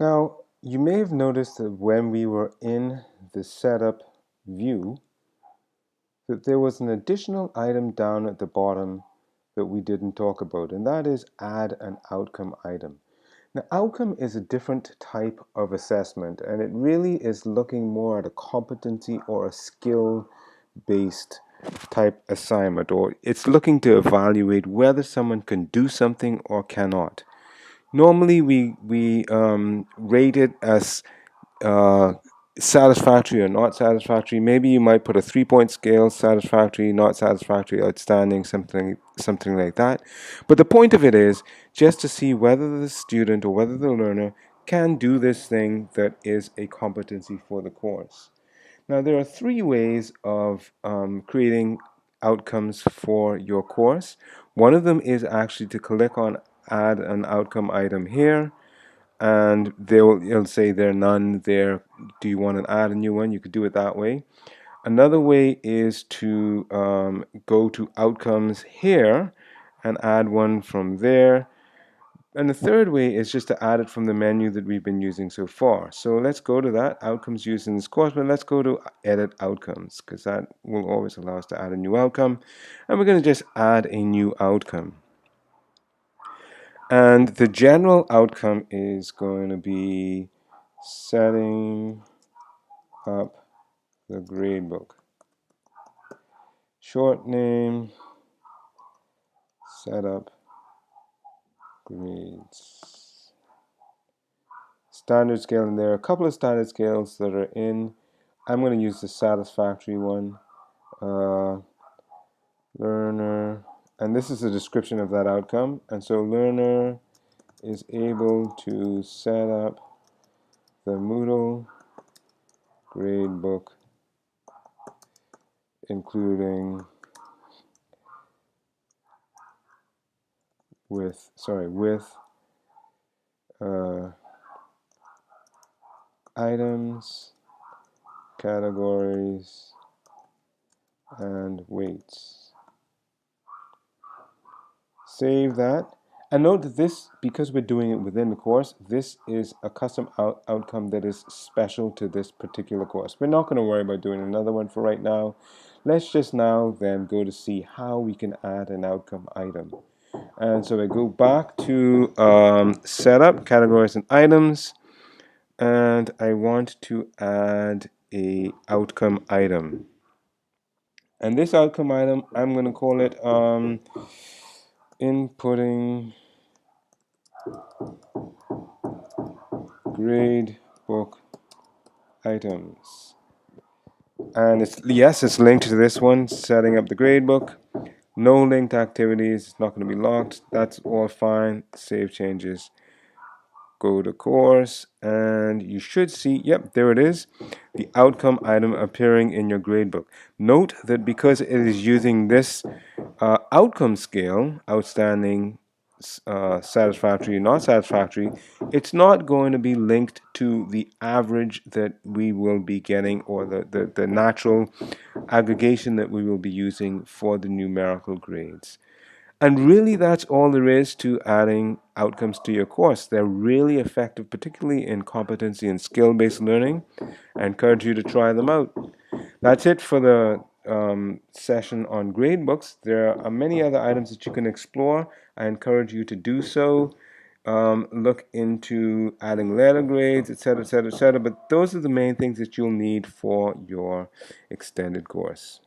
Now, you may have noticed that when we were in the setup view, that there was an additional item down at the bottom that we didn't talk about, and that is add an outcome item. Now, outcome is a different type of assessment, and it really is looking more at a competency or a skill-based type assignment, or it's looking to evaluate whether someone can do something or cannot. Normally, we rate it as uh, satisfactory or not satisfactory. Maybe you might put a 3-point scale: satisfactory, not satisfactory, outstanding, something like that. But the point of it is just to see whether the student or whether the learner can do this thing that is a competency for the course. Now, there are three ways of creating outcomes for your course. One of them is actually to click on add an outcome item here, and it'll say there are none there. Do you want to add a new one? You could do it that way. Another way is to go to outcomes here and add one from there. And the third way is just to add it from the menu that we've been using so far. So let's go to that, outcomes used in this course, but let's go to edit outcomes, because that will always allow us to add a new outcome. And we're going to just add a new outcome. And the general outcome is going to be setting up the gradebook. Short name, setup grades. Standard scale, and there are a couple of standard scales that are in. I'm going to use the satisfactory one. Learner, and this is a description of that outcome. And so learner is able to set up the Moodle gradebook, including with items, categories, and weights. Save that. And note that this, because we're doing it within the course, this is a custom outcome that is special to this particular course. We're not going to worry about doing another one for right now. Let's just now then go to see how we can add an outcome item. And so I go back to setup, categories, and items, and I want to add a outcome item. And this outcome item, I'm going to call it inputting gradebook items. And it's linked to this one, setting up the gradebook. No linked activities, it's not going to be locked. That's all fine. Save changes. Go to course, and you should see, yep, there it is, the outcome item appearing in your gradebook. Note that because it is using this outcome scale, outstanding, satisfactory, not satisfactory, it's not going to be linked to the average that we will be getting, or the natural aggregation that we will be using for the numerical grades. And really, that's all there is to adding outcomes to your course. They're really effective, particularly in competency and skill-based learning. I encourage you to try them out. That's it for the session on gradebooks. There are many other items that you can explore. I encourage you to do so. Look into adding letter grades, etc., etc., etc. But those are the main things that you'll need for your extended course.